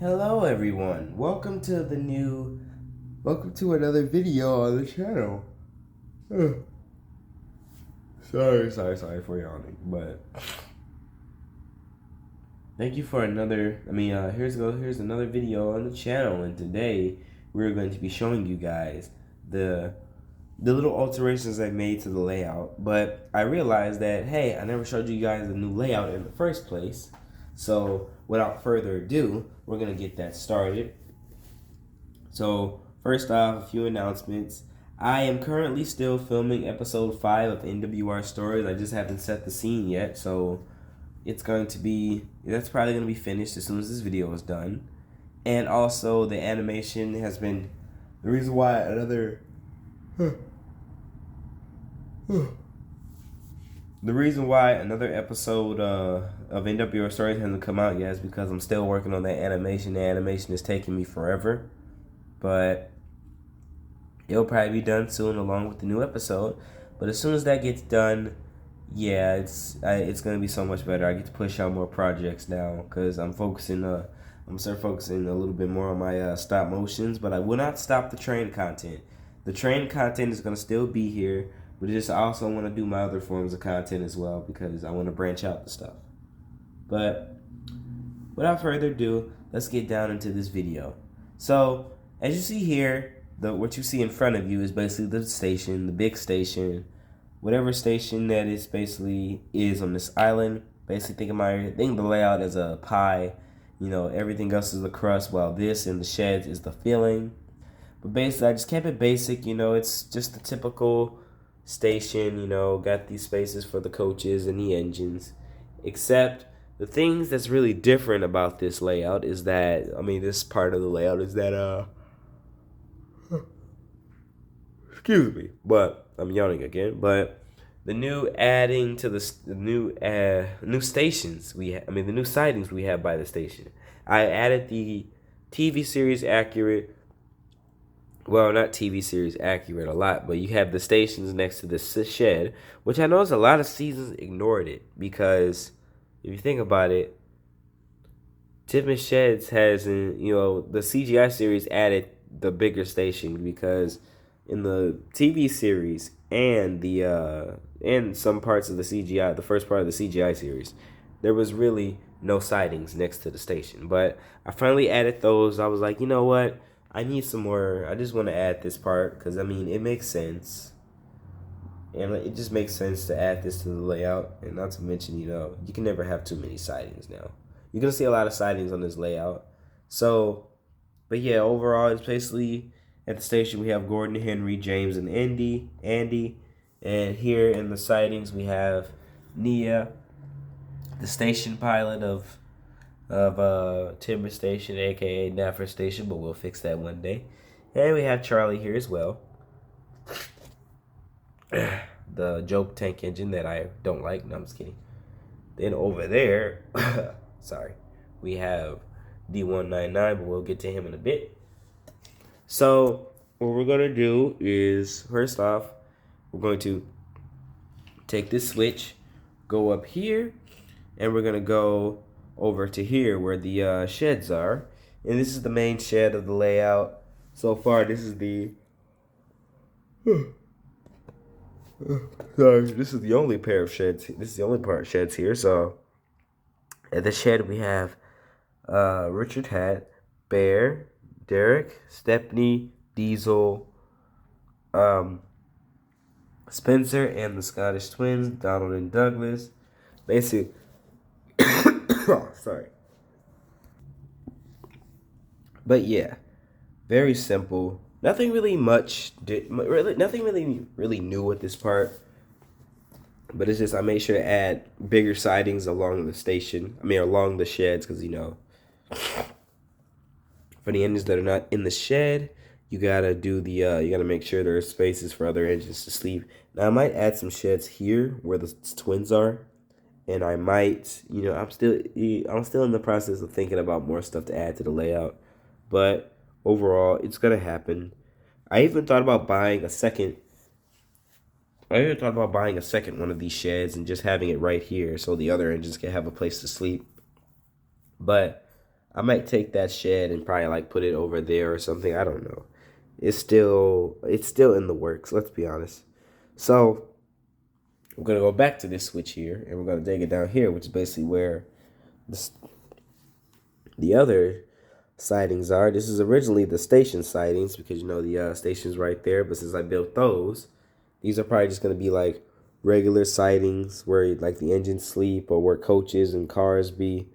Hello everyone. Welcome to another video on the channel. Ugh. Sorry for yawning, but thank you for here's another video on the channel, and today we're going to be showing you guys the little alterations I made to the layout. But I realized that, hey, I never showed you guys the new layout in the first place. So without further ado, we're gonna get that started. So first off, a few announcements. I am currently still filming episode 5 of NWR Stories. I just haven't set the scene yet, so that's probably going to be finished as soon as this video is done. And also, the animation has been the reason why another the reason why another episode of NWR Stories hasn't come out yet is because I'm still working on that animation. The animation is taking me forever, but it'll probably be done soon along with the new episode. But as soon as that gets done, yeah, it's gonna be so much better. I get to push out more projects now because I'm start focusing a little bit more on my stop motions. But I will not stop the train content. The train content is gonna still be here, but I also want to do my other forms of content as well because I want to branch out the stuff. But without further ado, let's get down into this video. So as you see here, what you see in front of you is basically the station, the big station, whatever station that is basically is on this island. Basically think the layout as a pie. Everything else is the crust, while this in the sheds is the filling. But basically, I just kept it basic. It's just the typical station. Got these spaces for the coaches and the engines. Except the things that's really different about this layout is that, this part of the layout is that, excuse me, but I'm yawning again. But the new adding to the new stations the new sidings we have by the station. I added the TV series accurate. Well, not TV series accurate a lot, but you have the stations next to the shed, which I noticed a lot of seasons ignored it because if you think about it, Tippin Sheds has the CGI series added the bigger station because in the TV series and and some parts of the CGI, the first part of the CGI series, there was really no sidings next to the station. But I finally added those. I was like, you know what? I need some more. I just want to add this part because it makes sense. And it just makes sense to add this to the layout. And not to mention, you can never have too many sidings now. You're going to see a lot of sidings on this layout. So, but yeah, overall, it's basically at the station we have Gordon, Henry, James, and Andy. And here in the sidings we have Nia, the station pilot of Timber Station, aka Naffer Station, but we'll fix that one day. And we have Charlie here as well. The joke tank engine that I don't like. No, I'm just kidding. Then over there, sorry, we have D199, but we'll get to him in a bit. So what we're going to do is, first off, we're going to take this switch, go up here, and we're going to go over to here where the sheds are. And this is the main shed of the layout. So far, this is the... Sorry, this is the only pair of sheds. This is the only part of sheds here. So at the shed we have Richard Hat, Bear, Derek, Stepney, Diesel, Spencer, and the Scottish twins, Donald and Douglas. Basically, sorry. But yeah, very simple. Nothing really nothing really new with this part. But it's just I made sure to add bigger sidings along the station. Along the sheds, because for the engines that are not in the shed, you gotta make sure there are spaces for other engines to sleep. Now I might add some sheds here where the twins are, and I might, I'm still in the process of thinking about more stuff to add to the layout. But overall, it's gonna happen. I even thought about buying a second one of these sheds and just having it right here so the other engines can have a place to sleep. But I might take that shed and probably like put it over there or something. I don't know. It's still in the works, let's be honest. So we're gonna go back to this switch here and we're gonna take it down here, which is basically where this, the other sidings are. This is originally the station sidings because you know the station's right there, but since I built those, these are probably just gonna be like regular sidings where like the engines sleep or where coaches and cars be.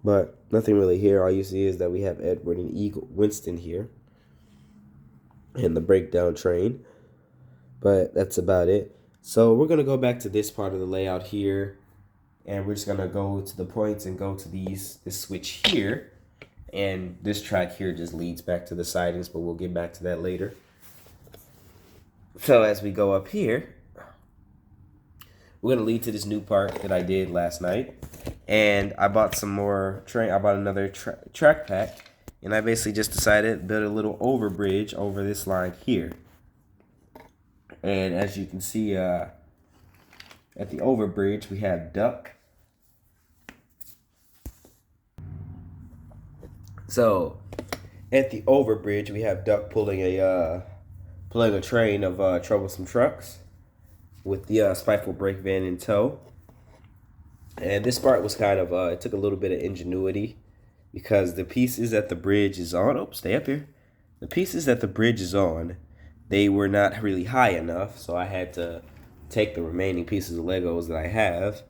But nothing really here. All you see is that we have Edward and Eagle Winston here and the breakdown train. But that's about it. So we're gonna go back to this part of the layout here, and we're just gonna go to the points and go to this switch here, and this track here just leads back to the sidings, but we'll get back to that later. So as we go up here, we're gonna lead to this new part that I did last night, and I bought some more train. I bought another track pack, and I basically just decided to build a little overbridge over this line here. And as you can see, at the overbridge, we have Duck. So, at the overbridge, we have Duck pulling a train of troublesome trucks with the spiteful brake van in tow. And this part was kind of it took a little bit of ingenuity because the pieces that the bridge is on. Oh, stay up here. The pieces that the bridge is on, they were not really high enough, so I had to take the remaining pieces of Legos that I have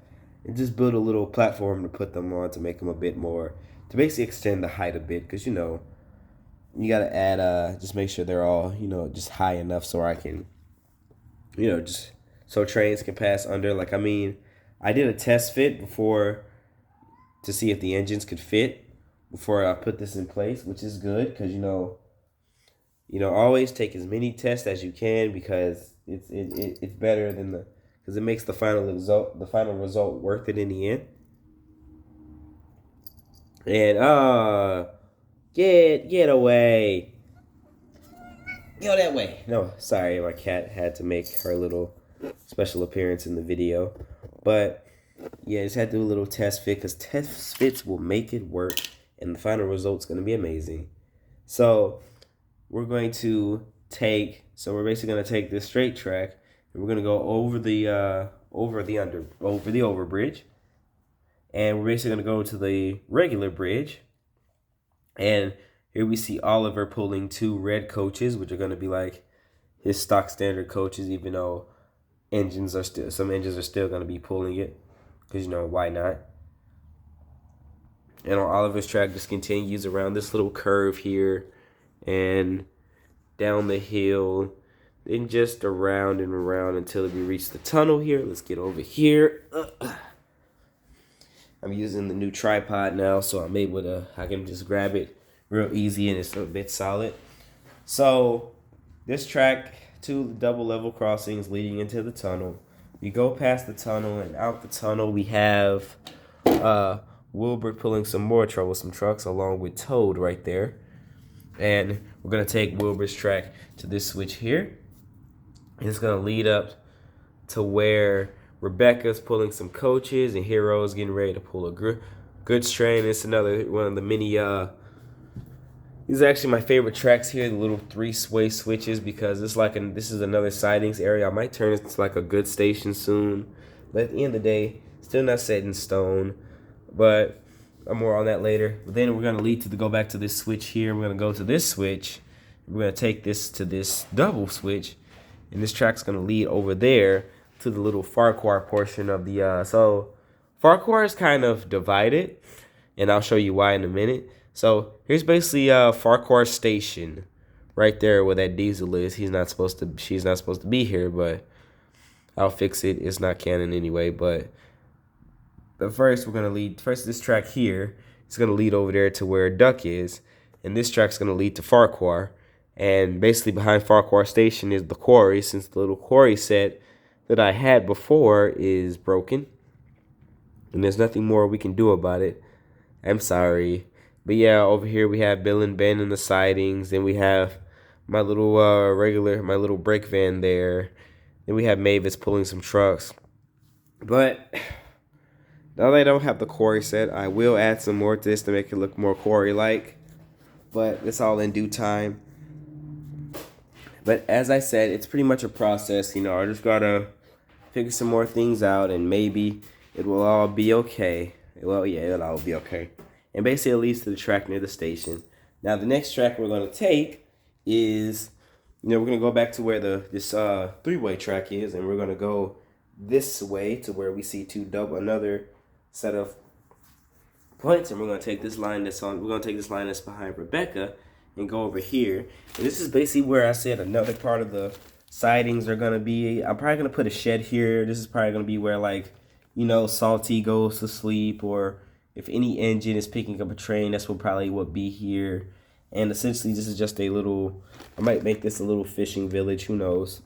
and just build a little platform to put them on to make them a bit more, to basically extend the height a bit, because, you know, you got to add, just make sure they're all, you know, just high enough so I can, you know, just so trains can pass under. Like, I mean, I did a test fit before to see if the engines could fit before I put this in place, which is good because, you know, always take as many tests as you can because it's better than because it makes the final result worth it in the end. And get away. Go that way. No, sorry, my cat had to make her little special appearance in the video. But yeah, just had to do a little test fit because test fits will make it work and the final result's gonna be amazing. So we're going to we're basically going to take this straight track and we're going to go over the overbridge, and we're basically going to go to the regular bridge, and here we see Oliver pulling two red coaches, which are going to be like his stock standard coaches, even though some engines are still going to be pulling it because, you know, why not? And on Oliver's track just continues around this little curve here and down the hill, then just around and around until we reach the tunnel here. Let's get over here. I'm using the new tripod now, so I can just grab it real easy and it's a bit solid. So this track, two double level crossings leading into the tunnel. We go past the tunnel and out the tunnel we have Wilbur pulling some more troublesome trucks along with Toad right there. And we're going to take Wilbur's track to this switch here. It's going to lead up to where Rebecca's pulling some coaches and Hero's getting ready to pull a goods train. It's another one of the mini, these are actually my favorite tracks here, the little three-way switches, because this is another sidings area. I might turn it into like a goods station soon. But at the end of the day, still not set in stone. But more on that later. But then we're going to go back to this switch here. We're going to go to this switch. We're going to take this to this double switch. And this track's going to lead over there to the little Farquhar portion of the... So Farquhar is kind of divided. And I'll show you why in a minute. So here's basically Farquhar Station. Right there where that diesel is. She's not supposed to be here. But I'll fix it. It's not canon anyway. But first, this track here is going to lead over there to where Duck is, and this track's going to lead to Farquhar, and basically behind Farquhar Station is the quarry, since the little quarry set that I had before is broken, and there's nothing more we can do about it. I'm sorry. But yeah, over here we have Bill and Ben in the sidings, then we have my little my little brake van there, then we have Mavis pulling some trucks, but Now that I don't have the quarry set, I will add some more to this to make it look more quarry-like. But it's all in due time. But as I said, it's pretty much a process. You know, I just gotta figure some more things out, and maybe it will all be okay. Well, yeah, it'll all be okay. And basically, it leads to the track near the station. Now, the next track we're gonna take is, we're gonna go back to where this three-way track is, and we're gonna go this way to where we see another set of points, and we're gonna take this line that's behind Rebecca and go over here. And this is basically where I said another part of the sidings are gonna be. I'm probably gonna put a shed here. This is probably gonna be where, like, Salty goes to sleep, or if any engine is picking up a train, that's what be here. And essentially, this is just a little, I might make this a little fishing village, who knows.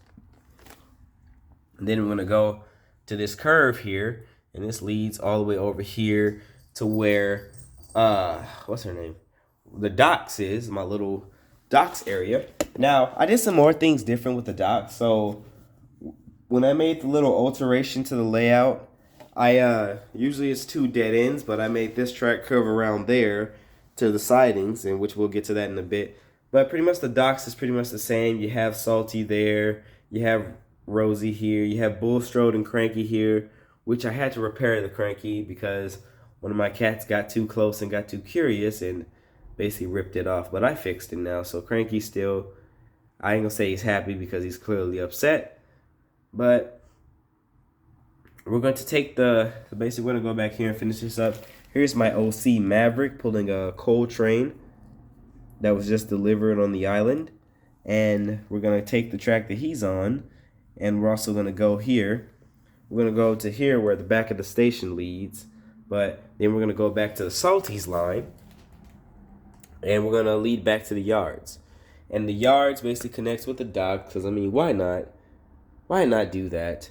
And then we're gonna go to this curve here, and this leads all the way over here to where, what's her name? The docks is, my little docks area. Now, I did some more things different with the docks. So when I made the little alteration to the layout, I usually it's 2 dead ends, but I made this track curve around there to the sidings, and which we'll get to that in a bit. But pretty much the docks is pretty much the same. You have Salty there, you have Rosie here, you have Bullstrode and Cranky here, which I had to repair the Cranky because one of my cats got too close and got too curious and basically ripped it off. But I fixed it now, so Cranky still, I ain't gonna say he's happy because he's clearly upset. But we're going to take basically we're gonna go back here and finish this up. Here's my OC Maverick pulling a coal train that was just delivered on the island. And we're gonna take the track that he's on, and we're also gonna go here. We're gonna go to here where the back of the station leads, but then we're gonna go back to the Salty's line, and we're gonna lead back to the yards. And the yards basically connects with the dock, because I mean, why not? Why not do that?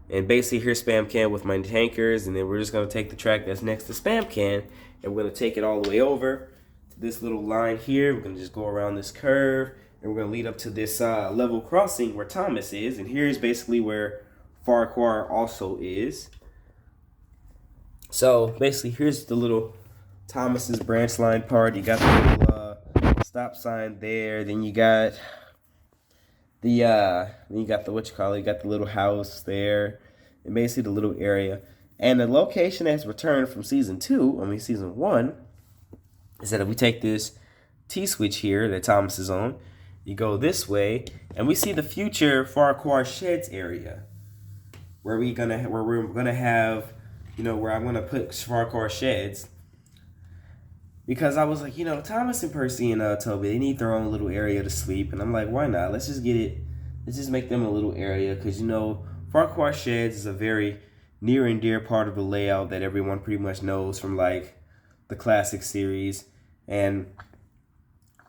And basically here's Spam Can with my tankers, and then we're just gonna take the track that's next to Spam Can, and we're gonna take it all the way over to this little line here. We're gonna just go around this curve, and we're gonna lead up to this level crossing where Thomas is, and here's basically where Farquhar also is. So basically here's the little Thomas's branch line part. You got the little stop sign there, then you got the you got the you got the little house there, and basically the little area. And the location that's returned from season 1 is that if we take this T-switch here that Thomas is on, you go this way, and we see the future Farquhar Sheds area, where we're gonna have, where I'm gonna put Farquhar Sheds. Because I was like, Thomas and Percy and Toby, they need their own little area to sleep. And I'm like, why not? Let's just make them a little area. Because, Farquhar Sheds is a very near and dear part of the layout that everyone pretty much knows from, like, the classic series. And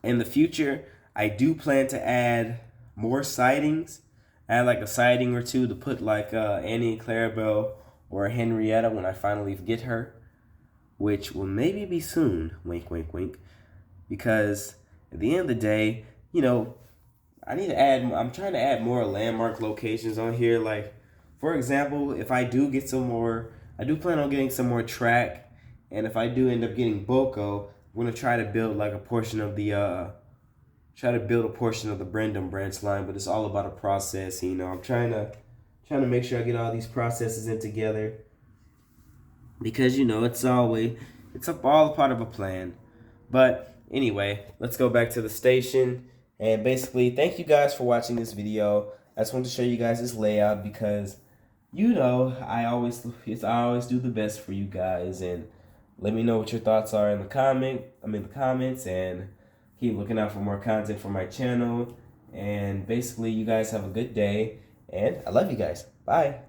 in the future, I do plan to add more sidings. Add, like, a siding or two to put, like, Annie and Clarabelle or Henrietta when I finally get her, which will maybe be soon, wink, wink, wink, because at the end of the day, I'm trying to add more landmark locations on here. Like, for example, if I do get I do plan on getting some more track, and if I do end up getting Boko, I'm going to try to build like a portion of the, Brendam branch line, but it's all about a process, I'm trying to make sure I get all these processes in together. Because, it's all part of a plan. But anyway, let's go back to the station. And basically, thank you guys for watching this video. I just wanted to show you guys this layout because, I always do the best for you guys. And let me know what your thoughts are in the comments. And keep looking out for more content from my channel. And basically, you guys have a good day. And I love you guys. Bye.